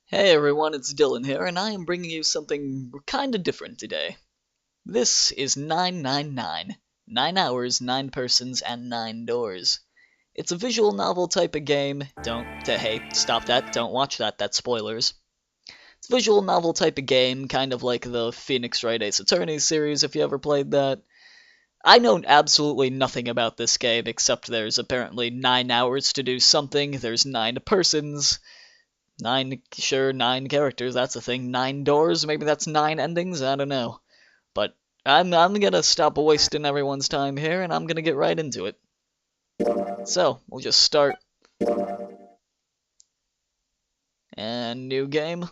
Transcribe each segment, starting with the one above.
Hey everyone, it's Dylan here, and I am bringing you something kinda different today. This is 999. 9 hours, 9 persons, and 9 doors. It's a visual novel type of game. Hey, stop that, don't watch that, that's spoilers. It's a visual novel type of game, kind of like the Phoenix Wright Ace Attorney series, if you ever played that. I know absolutely nothing about this game, except there's apparently 9 hours to do something, there's 9 persons, sure, 9 characters, that's a thing. 9 doors, maybe that's 9 endings, I don't know. But I'm gonna stop wasting everyone's time here, and I'm gonna get right into it. So, we'll just start. And new game.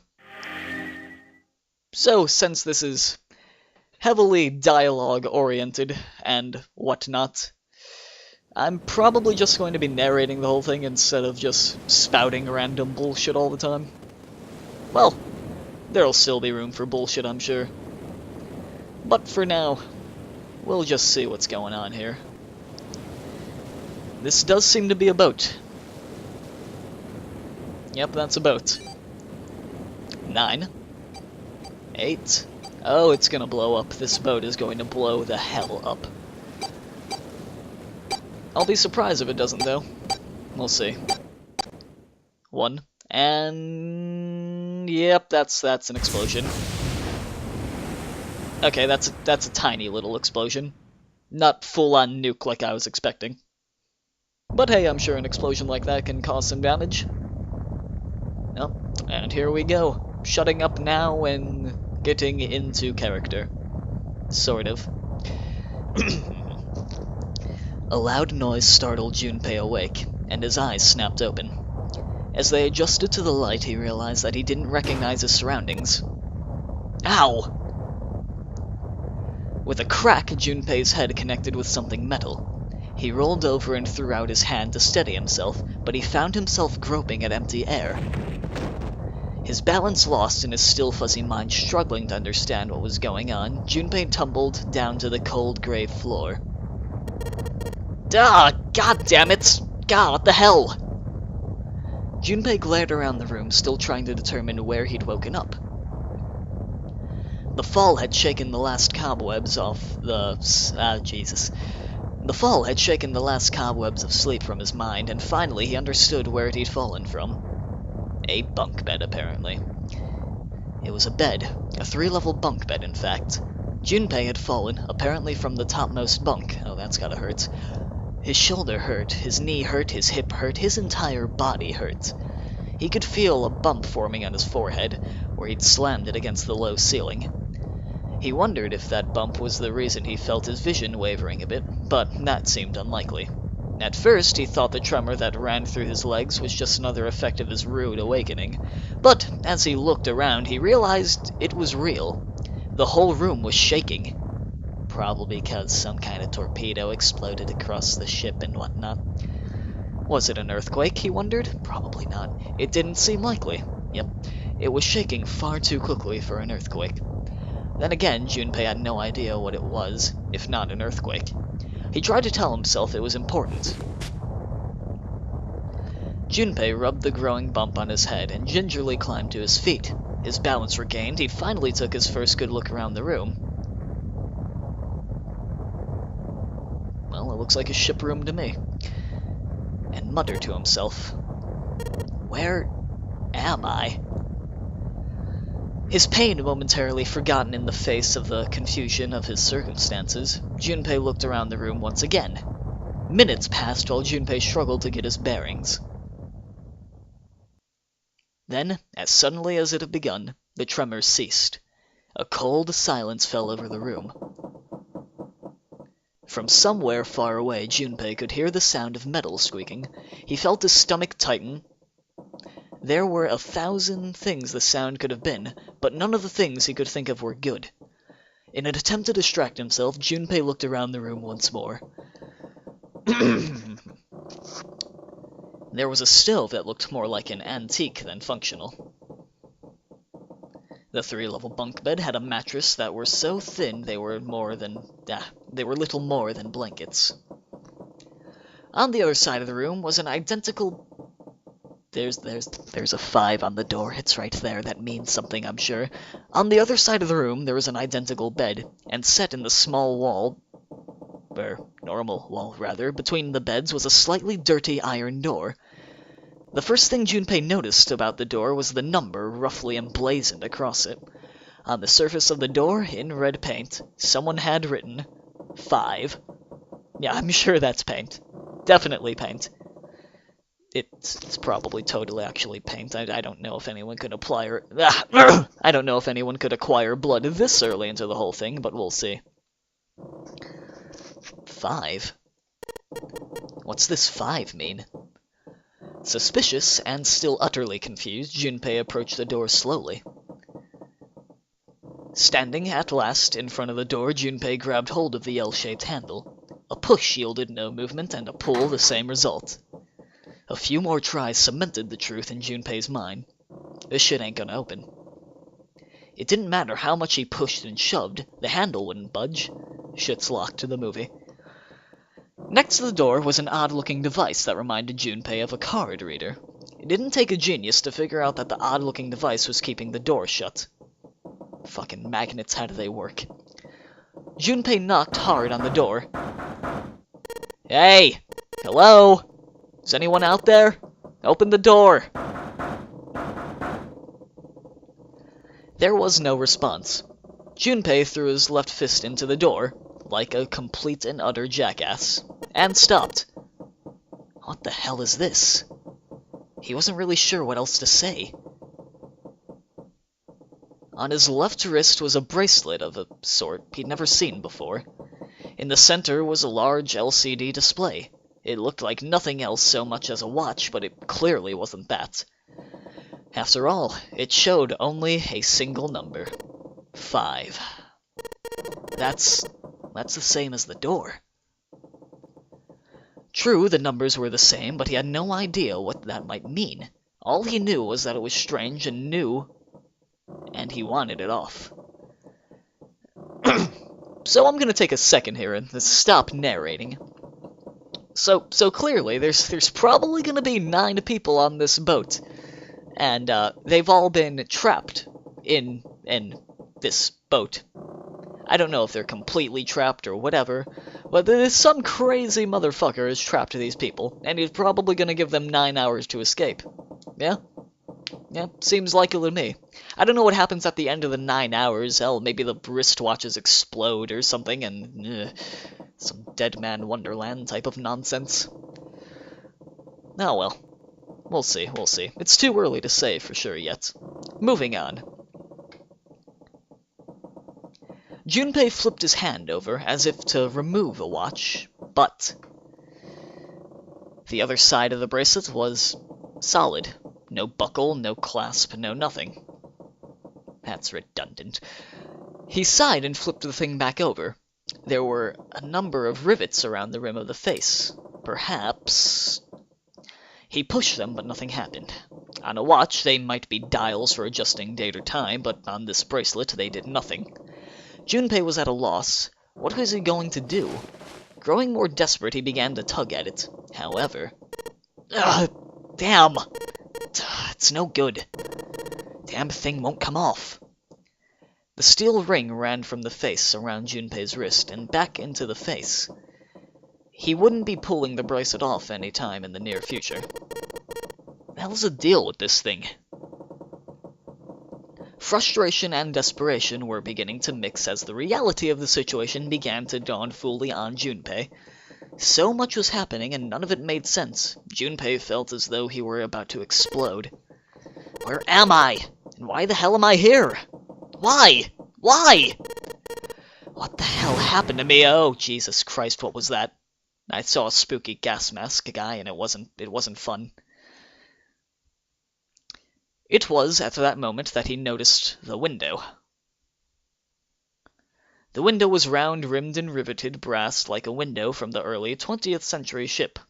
So, since this is heavily dialogue-oriented and whatnot, I'm probably just going to be narrating the whole thing instead of just spouting random bullshit all the time. Well, there'll still be room for bullshit, I'm sure. But for now, we'll just see what's going on here. This does seem to be a boat. Yep, that's a boat. 9. 8. Oh, it's gonna blow up. This boat is going to blow the hell up. I'll be surprised if it doesn't, though. We'll see. 1. And... yep, that's an explosion. Okay, that's a tiny little explosion. Not full-on nuke like I was expecting. But hey, I'm sure an explosion like that can cause some damage. Oh, and here we go. Shutting up now and getting into character. Sort of. A loud noise startled Junpei awake, and his eyes snapped open. As they adjusted to the light, he realized that he didn't recognize his surroundings. Ow! With a crack, Junpei's head connected with something metal. He rolled over and threw out his hand to steady himself, but he found himself groping at empty air. His balance lost and his still fuzzy mind struggling to understand what was going on, Junpei tumbled down to the cold gray floor. Ah, god damn it! God, what the hell? Junpei glared around the room, still trying to determine where he'd woken up. The fall had shaken the last cobwebs off the... Jesus. The fall had shaken the last cobwebs of sleep from his mind, and finally he understood where he'd fallen from. A bunk bed, apparently. It was a bed. A 3-level bunk bed, in fact. Junpei had fallen, apparently from the topmost bunk. Oh, that's gotta hurt. His shoulder hurt, his knee hurt, his hip hurt, his entire body hurt. He could feel a bump forming on his forehead, where he'd slammed it against the low ceiling. He wondered if that bump was the reason he felt his vision wavering a bit, but that seemed unlikely. At first, he thought the tremor that ran through his legs was just another effect of his rude awakening, but as he looked around, he realized it was real. The whole room was shaking. Probably because some kind of torpedo exploded across the ship and whatnot. Was it an earthquake, he wondered? Probably not. It didn't seem likely. Yep, it was shaking far too quickly for an earthquake. Then again, Junpei had no idea what it was, if not an earthquake. He tried to tell himself it was important. Junpei rubbed the growing bump on his head and gingerly climbed to his feet. His balance regained, he finally took his first good look around the room. Well, it looks like a ship room to me. And muttered to himself, "Where am I?" His pain momentarily forgotten in the face of the confusion of his circumstances, Junpei looked around the room once again. Minutes passed while Junpei struggled to get his bearings. Then, as suddenly as it had begun, the tremors ceased. A cold silence fell over the room. From somewhere far away, Junpei could hear the sound of metal squeaking. He felt his stomach tighten. There were 1,000 things the sound could have been, but none of the things he could think of were good. In an attempt to distract himself, Junpei looked around the room once more. There was a stove that looked more like an antique than functional. The 3-level bunk bed had a mattress that were so thin they were little more than blankets. On the other side of the room was an identical There's a 5 on the door. It's right there. That means something, I'm sure. On the other side of the room, there was an identical bed, and set in the small wall, or normal wall, rather, between the beds was a slightly dirty iron door. The first thing Junpei noticed about the door was the number roughly emblazoned across it. On the surface of the door, in red paint, someone had written 5. Yeah, I'm sure that's paint. Definitely paint. It's probably totally actually paint. I don't know if anyone could I don't know if anyone could acquire blood this early into the whole thing, but we'll see. 5? What's this 5 mean? Suspicious and still utterly confused, Junpei approached the door slowly. Standing at last in front of the door, Junpei grabbed hold of the L-shaped handle. A push yielded no movement, and a pull the same result. A few more tries cemented the truth in Junpei's mind. This shit ain't gonna open. It didn't matter how much he pushed and shoved, the handle wouldn't budge. Shit's locked to the movie. Next to the door was an odd-looking device that reminded Junpei of a card reader. It didn't take a genius to figure out that the odd-looking device was keeping the door shut. Fucking magnets, how do they work? Junpei knocked hard on the door. Hey! Hello? Is anyone out there? Open the door! There was no response. Junpei threw his left fist into the door, like a complete and utter jackass, and stopped. What the hell is this? He wasn't really sure what else to say. On his left wrist was a bracelet of a sort he'd never seen before. In the center was a large LCD display. It looked like nothing else so much as a watch, but it clearly wasn't that. After all, it showed only a single number. 5. That's the same as the door. True, the numbers were the same, but he had no idea what that might mean. All he knew was that it was strange and new, and he wanted it off. So I'm gonna take a second here and stop narrating. So clearly, there's probably gonna be 9 people on this boat, and they've all been trapped in this boat. I don't know if they're completely trapped or whatever, but there's some crazy motherfucker has trapped these people, and he's probably gonna give them 9 hours to escape. Yeah? Yeah, seems likely to me. I don't know what happens at the end of the 9 hours. Hell, maybe the wristwatches explode or something, and some Dead Man Wonderland type of nonsense. Oh well. We'll see. It's too early to say for sure yet. Moving on. Junpei flipped his hand over, as if to remove a watch, but the other side of the bracelet was solid. No buckle, no clasp, no nothing. That's redundant. He sighed and flipped the thing back over. There were a number of rivets around the rim of the face. Perhaps... He pushed them, but nothing happened. On a watch, they might be dials for adjusting date or time, but on this bracelet, they did nothing. Junpei was at a loss. What was he going to do? Growing more desperate, he began to tug at it. However... Damn! It's no good. Damn thing won't come off. The steel ring ran from the face around Junpei's wrist and back into the face. He wouldn't be pulling the bracelet off any time in the near future. The hell's the deal with this thing? Frustration and desperation were beginning to mix as the reality of the situation began to dawn fully on Junpei. So much was happening and none of it made sense. Junpei felt as though he were about to explode. Where am I? And why the hell am I here? Why? Why? What the hell happened to me? Oh, Jesus Christ, what was that? I saw a spooky gas mask guy and it wasn't fun. It was at that moment that he noticed the window. The window was round-rimmed and riveted brass like a window from the early 20th century ship.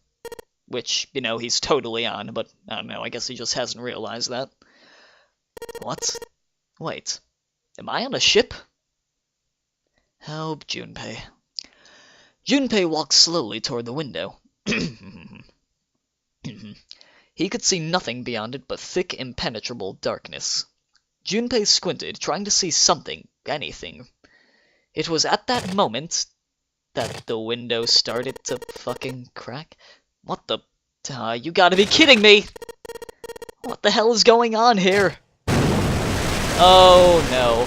Which, he's totally on, but I don't know, I guess he just hasn't realized that. What? Wait. Am I on a ship? Oh, Junpei. Junpei walked slowly toward the window. He could see nothing beyond it but thick, impenetrable darkness. Junpei squinted, trying to see something, anything. It was at that moment that the window started to fucking crack. What the... you gotta be kidding me! What the hell is going on here? Oh no.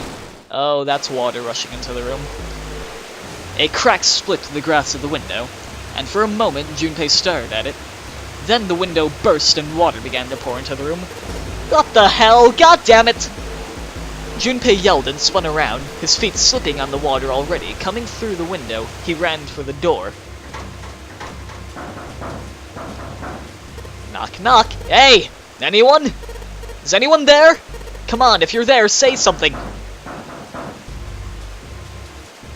Oh, that's water rushing into the room. A crack split the glass of the window, and for a moment Junpei stared at it. Then the window burst and water began to pour into the room. What the hell? God damn it! Junpei yelled and spun around, his feet slipping on the water already. Coming through the window, he ran for the door. Knock, knock. Hey! Anyone? Is anyone there? Come on, if you're there, say something!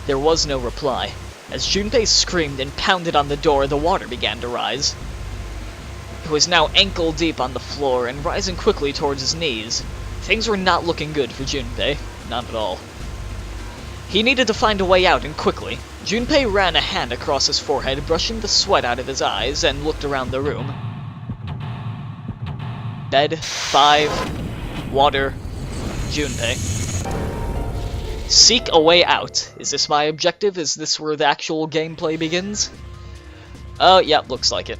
There was no reply. As Junpei screamed and pounded on the door, the water began to rise. It was now ankle-deep on the floor and rising quickly towards his knees. Things were not looking good for Junpei. Not at all. He needed to find a way out, and quickly. Junpei ran a hand across his forehead, brushing the sweat out of his eyes, and looked around the room. Bed, 5, water, Junpei. Seek a way out. Is this my objective? Is this where the actual gameplay begins? Oh, yep, looks like it.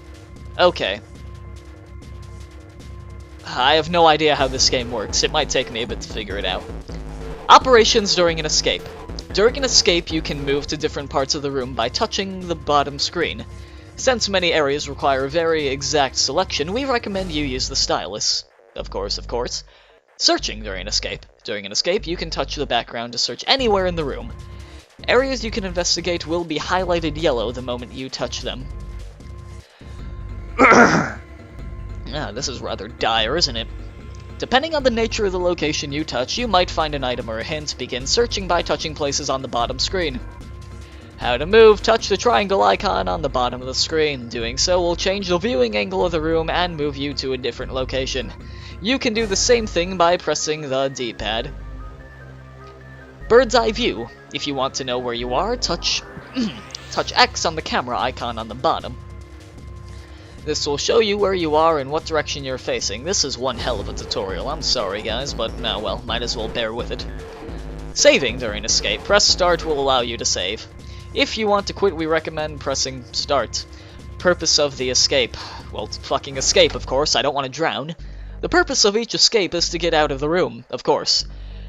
Okay. I have no idea how this game works. It might take me a bit to figure it out. Operations during an escape. During an escape, you can move to different parts of the room by touching the bottom screen. Since many areas require very exact selection, we recommend you use the stylus. Of course, of course. Searching during an escape. During an escape, you can touch the background to search anywhere in the room. Areas you can investigate will be highlighted yellow the moment you touch them. This is rather dire, isn't it? Depending on the nature of the location you touch, you might find an item or a hint. Begin searching by touching places on the bottom screen. How to move, touch the triangle icon on the bottom of the screen. Doing so will change the viewing angle of the room and move you to a different location. You can do the same thing by pressing the D-pad. Bird's eye view. If you want to know where you are, touch X on the camera icon on the bottom. This will show you where you are and what direction you're facing. This is one hell of a tutorial. I'm sorry, guys, but well, might as well bear with it. Saving during escape. Press start will allow you to save. If you want to quit, we recommend pressing start. Purpose of the escape. Well, fucking escape, of course. I don't want to drown. The purpose of each escape is to get out of the room, of course.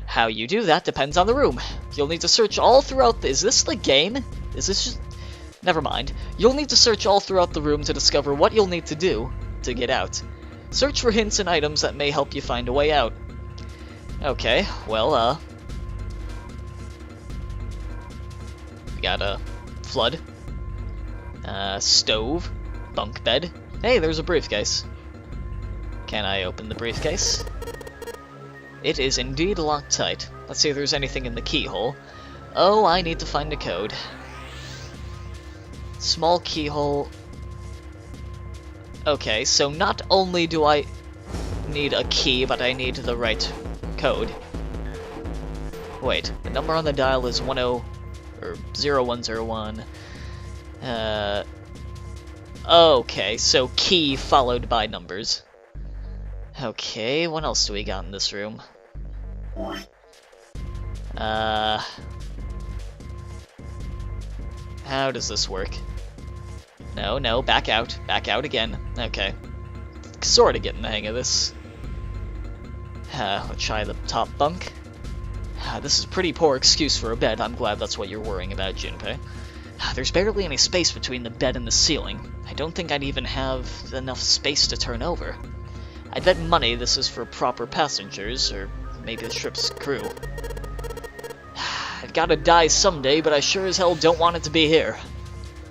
How you do that depends on the room. You'll need to search all throughout the... Is this the game? Is this just... Never mind. You'll need to search all throughout the room to discover what you'll need to do to get out. Search for hints and items that may help you find a way out. Okay, well, we got a flood. Stove. Bunk bed. Hey, there's a briefcase. Can I open the briefcase? It is indeed locked tight. Let's see if there's anything in the keyhole. Oh, I need to find a code. Small keyhole. Okay, so not only do I need a key, but I need the right code. Wait, the number on the dial is 0101. Okay, so key followed by numbers. Okay, what else do we got in this room? How does this work? No, back out. Back out again. Okay. Sorta getting the hang of this. Let's try the top bunk. This is a pretty poor excuse for a bed. I'm glad that's what you're worrying about, Junpei. There's barely any space between the bed and the ceiling. I don't think I'd even have enough space to turn over. I'd bet money this is for proper passengers, or maybe the ship's crew. I've gotta die someday, but I sure as hell don't want it to be here.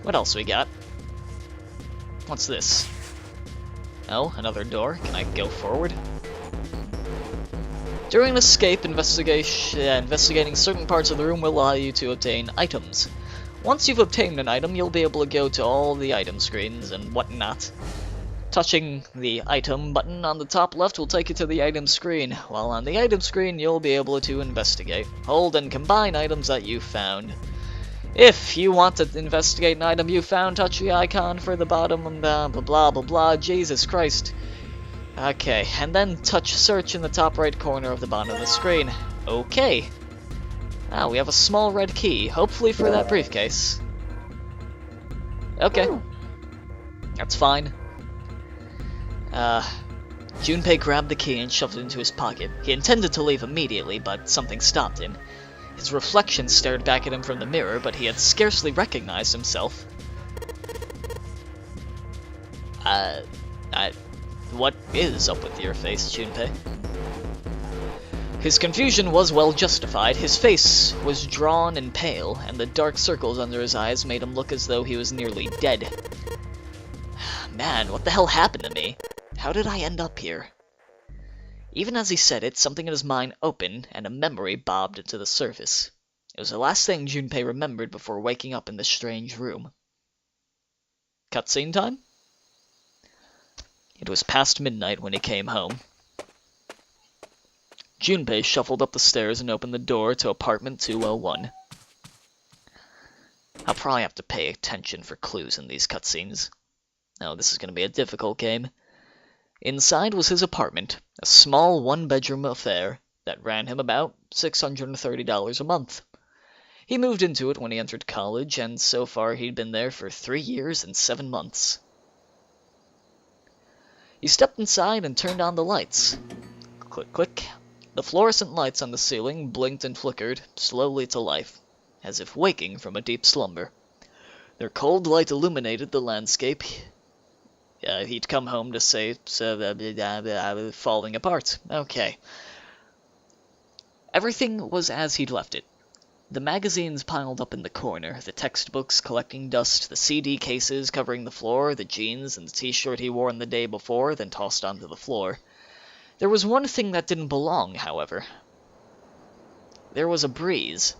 What else we got? What's this? Oh, another door. Can I go forward? During an escape, investigating certain parts of the room will allow you to obtain items. Once you've obtained an item, you'll be able to go to all the item screens and whatnot. Touching the item button on the top left will take you to the item screen, while on the item screen you'll be able to investigate, hold, and combine items that you found. If you want to investigate an item you found, touch the icon for the bottom and blah blah blah blah blah. Jesus Christ. Okay, and then touch search in the top right corner of the bottom of the screen. Okay. Ah, we have a small red key, hopefully for that briefcase. Okay. That's fine. Junpei grabbed the key and shoved it into his pocket. He intended to leave immediately, but something stopped him. His reflection stared back at him from the mirror, but he had scarcely recognized himself. What is up with your face, Junpei? His confusion was well justified. His face was drawn and pale, and the dark circles under his eyes made him look as though he was nearly dead. Man, what the hell happened to me? How did I end up here? Even as he said it, something in his mind opened, and a memory bobbed into the surface. It was the last thing Junpei remembered before waking up in this strange room. Cutscene time? It was past midnight when he came home. Junpei shuffled up the stairs and opened the door to apartment 201. I'll probably have to pay attention for clues in these cutscenes. Oh, this is going to be a difficult game. Inside was his apartment, a small one-bedroom affair that ran him about $630 a month. He moved into it when he entered college, and so far he'd been there for 3 years and 7 months. He stepped inside and turned on the lights. Click, click. The fluorescent lights on the ceiling blinked and flickered, slowly to life, as if waking from a deep slumber. Their cold light illuminated the landscape. He'd come home to say, falling apart. Okay. Everything was as he'd left it. The magazines piled up in the corner, the textbooks collecting dust, the CD cases covering the floor, the jeans and the t-shirt he wore on the day before, then tossed onto the floor. There was one thing that didn't belong, however. There was a breeze.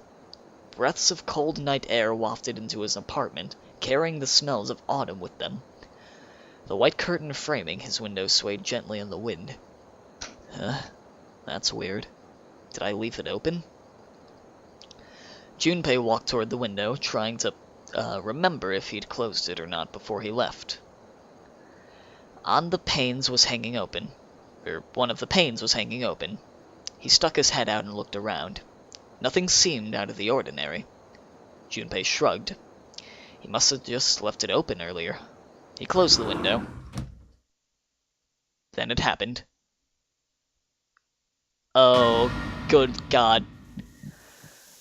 Breaths of cold night air wafted into his apartment, carrying the smells of autumn with them. The white curtain framing his window swayed gently in the wind. That's weird. Did I leave it open? Junpei walked toward the window, trying to remember if he'd closed it or not before he left. On the panes was hanging open. Or one of the panes was hanging open. He stuck his head out and looked around. Nothing seemed out of the ordinary. Junpei shrugged. He must have just left it open earlier. He closed the window. Then it happened. Oh, good God.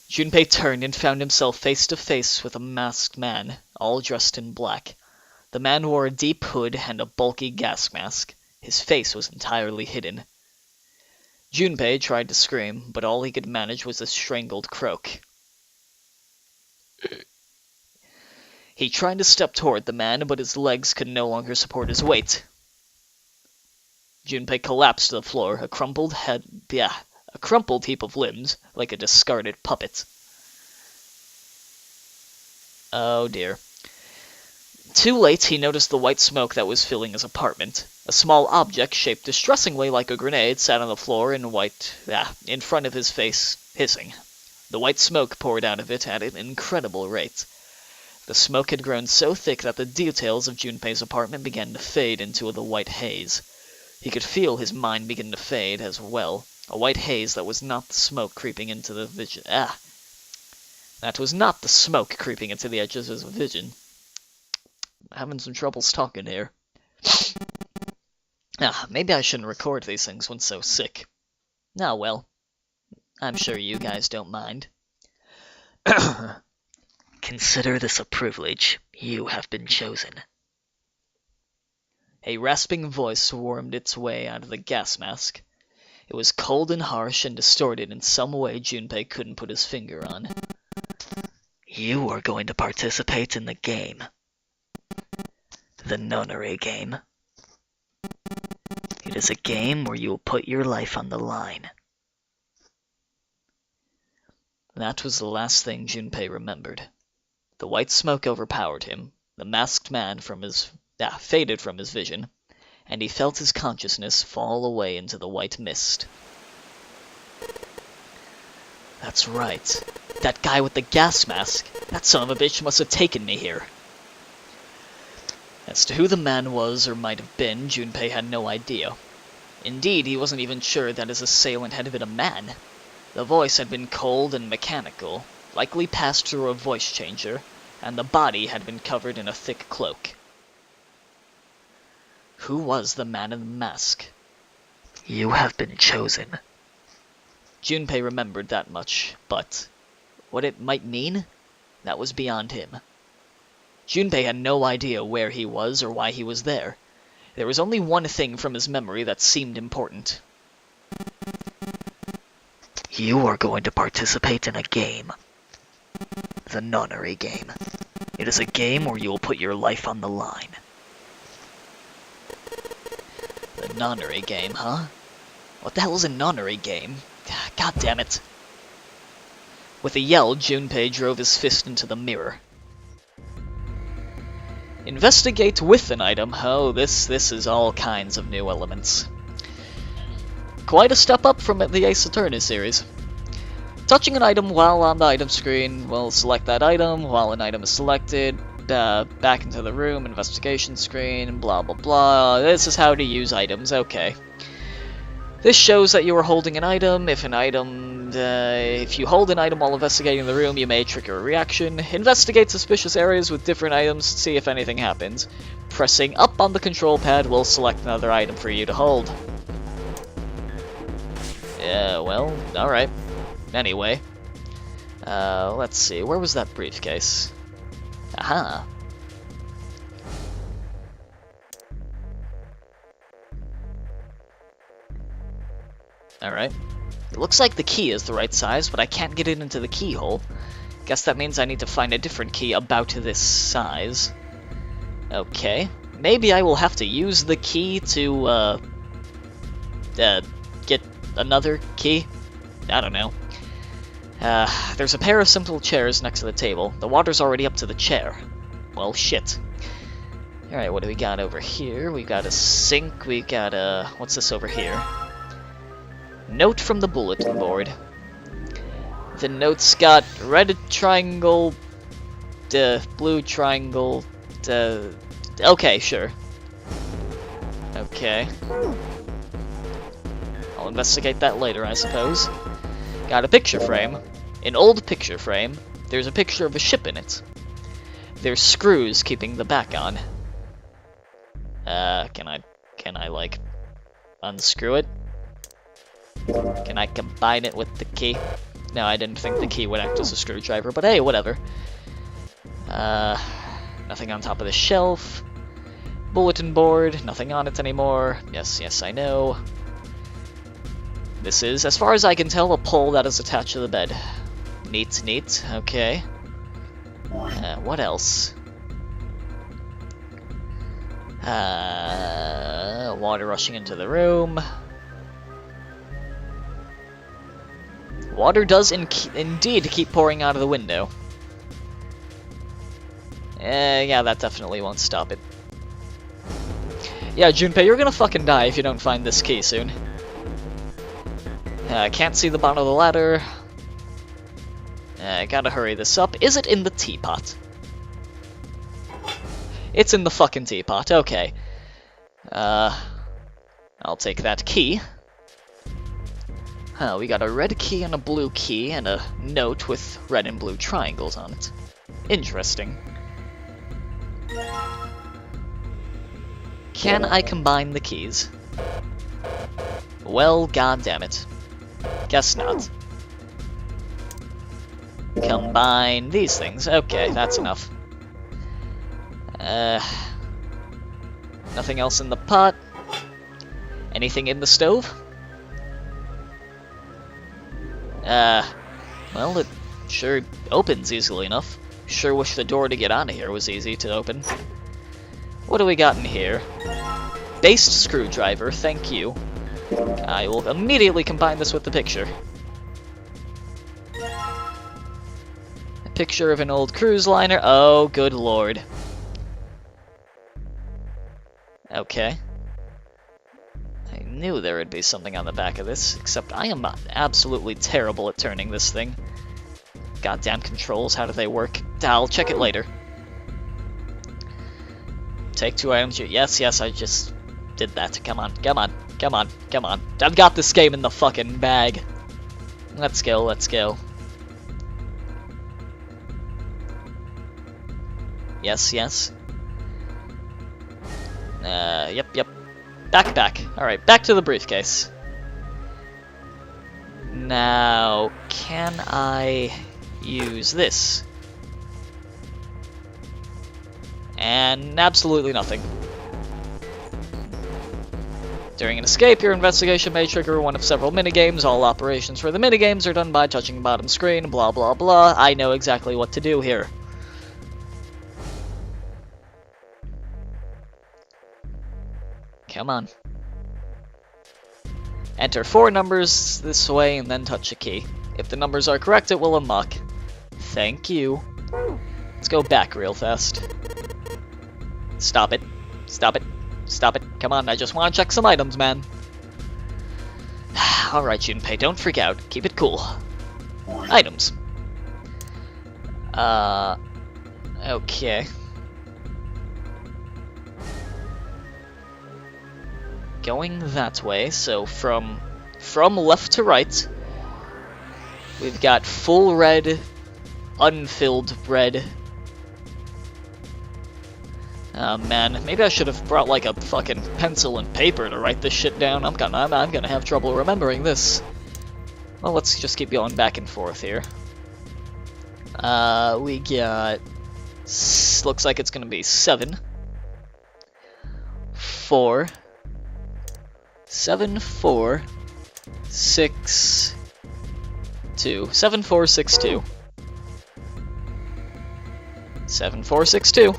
Junpei turned and found himself face to face with a masked man, all dressed in black. The man wore a deep hood and a bulky gas mask. His face was entirely hidden. Junpei tried to scream, but all he could manage was a strangled croak. He tried to step toward the man, but his legs could no longer support his weight. Junpei collapsed to the floor, a crumpled heap of limbs, like a discarded puppet. Oh dear. Too late, he noticed the white smoke that was filling his apartment. A small object, shaped distressingly like a grenade, sat on the floor in front of his face, hissing. The white smoke poured out of it at an incredible rate. The smoke had grown so thick that the details of Junpei's apartment began to fade into the white haze. He could feel his mind begin to fade as well. A white haze that was not the smoke creeping into the vision. That was not the smoke creeping into the edges of his vision. I'm having some troubles talking here. Maybe I shouldn't record these things when so sick. Ah, well. I'm sure you guys don't mind. Consider this a privilege. You have been chosen. A rasping voice wormed its way out of the gas mask. It was cold and harsh and distorted in some way Junpei couldn't put his finger on. You are going to participate in the game. The nunnery game. It is a game where you will put your life on the line. That was the last thing Junpei remembered. The white smoke overpowered him, the masked man faded from his vision, and he felt his consciousness fall away into the white mist. That's right. That guy with the gas mask. That son of a bitch must have taken me here. As to who the man was or might have been, Junpei had no idea. Indeed, he wasn't even sure that his assailant had been a man. The voice had been cold and mechanical, likely passed through a voice changer, and the body had been covered in a thick cloak. Who was the man in the mask? You have been chosen. Junpei remembered that much, but what it might mean? That was beyond him. Junpei had no idea where he was or why he was there. There was only one thing from his memory that seemed important. You are going to participate in a game. The nunnery game. It is a game where you will put your life on the line. The nunnery game, huh? What the hell is a nunnery game? God damn it. With a yell, Junpei drove his fist into the mirror. Investigate with an item. Oh, this is all kinds of new elements. Quite a step up from the Ace Attorney series. Touching an item while on the item screen will select that item. While an item is selected, back into the room, investigation screen, blah blah blah. This is how to use items, okay. This shows that you are holding an item. If you hold an item while investigating the room, you may trigger a reaction. Investigate suspicious areas with different items, see if anything happens. Pressing up on the control pad will select another item for you to hold. Yeah, well, alright. Anyway. Let's see, where was that briefcase? Aha. Alright. It looks like the key is the right size, but I can't get it into the keyhole. Guess that means I need to find a different key about this size. Okay. Maybe I will have to use the key to, get another key? I don't know. There's a pair of simple chairs next to the table. The water's already up to the chair. Well, shit. Alright, what do we got over here? We got a sink, we got a... what's this over here? Note from the bulletin board. The note's got red triangle, blue triangle, okay, sure. Okay. I'll investigate that later, I suppose. Got a picture frame. An old picture frame. There's a picture of a ship in it. There's screws keeping the back on. Can I, like, unscrew it? Can I combine it with the key? No, I didn't think the key would act as a screwdriver, but hey, whatever. Nothing on top of the shelf. Bulletin board, nothing on it anymore. Yes, I know. This is, as far as I can tell, a pole that is attached to the bed. Neat, okay. What else? Water rushing into the room. Water does indeed keep pouring out of the window. Yeah, that definitely won't stop it. Yeah, Junpei, you're gonna fucking die if you don't find this key soon. I can't see the bottom of the ladder. I gotta hurry this up. Is it in the teapot? It's in the fucking teapot, okay. I'll take that key. We got a red key and a blue key, and a note with red and blue triangles on it. Interesting. Can I combine the keys? Well, goddammit. Guess not. Combine these things. Okay, that's enough. Nothing else in the pot. Anything in the stove? Well, it sure opens easily enough. Sure wish the door to get out of here was easy to open. What do we got in here? Based screwdriver, thank you. I will immediately combine this with the picture. A picture of an old cruise liner. Oh, good lord. Okay. I knew there would be something on the back of this, except I am absolutely terrible at turning this thing. Goddamn controls, how do they work? I'll check it later. Take 2 items. Yes, I just did that. Come on. Come on, come on. I've got this game in the fucking bag. Let's go, let's go. Yes, yes. Yep. Back. Alright, back to the briefcase. Now, can I use this? And absolutely nothing. During an escape, your investigation may trigger one of several minigames. All operations for the minigames are done by touching the bottom screen, blah blah blah. I know exactly what to do here. Come on. Enter 4 numbers this way and then touch a key. If the numbers are correct, it will unlock. Thank you. Let's go back real fast. Stop it. Stop it. Stop it. Come on, I just want to check some items, man. Alright, Junpei, don't freak out. Keep it cool. Items. Okay. Going that way, so from left to right, we've got full red, unfilled red. Oh man, maybe I should have brought like a fucking pencil and paper to write this shit down. I'm gonna have trouble remembering this. Well, let's just keep going back and forth here. We got, looks like it's gonna be 7, 4, 7, 4, 6, 2. 7, 4, 6, 2. 7, 4, 6, 2.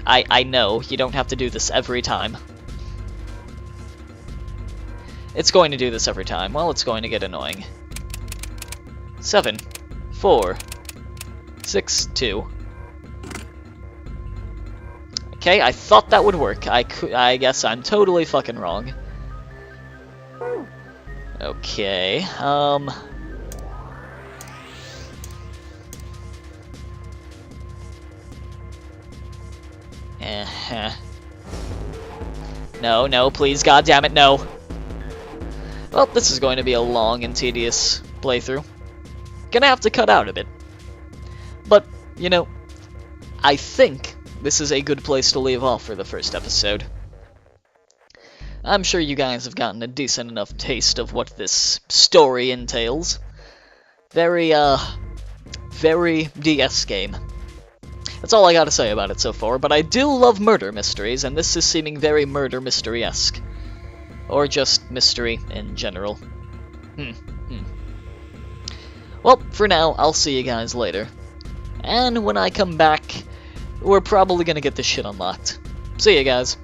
I know, you don't have to do this every time. It's going to do this every time. Well, it's going to get annoying. 7, 4, 6, 2. Okay, I thought that would work. I guess I'm totally fucking wrong. Okay, No, please, goddammit, no. Well, this is going to be a long and tedious playthrough. Gonna have to cut out a bit. But, you know, I think this is a good place to leave off for the first episode. I'm sure you guys have gotten a decent enough taste of what this story entails. Very DS game. That's all I gotta say about it so far, but I do love murder mysteries, and this is seeming very murder mystery-esque. Or just mystery in general. Well, for now, I'll see you guys later. And when I come back, we're probably gonna get this shit unlocked. See you guys.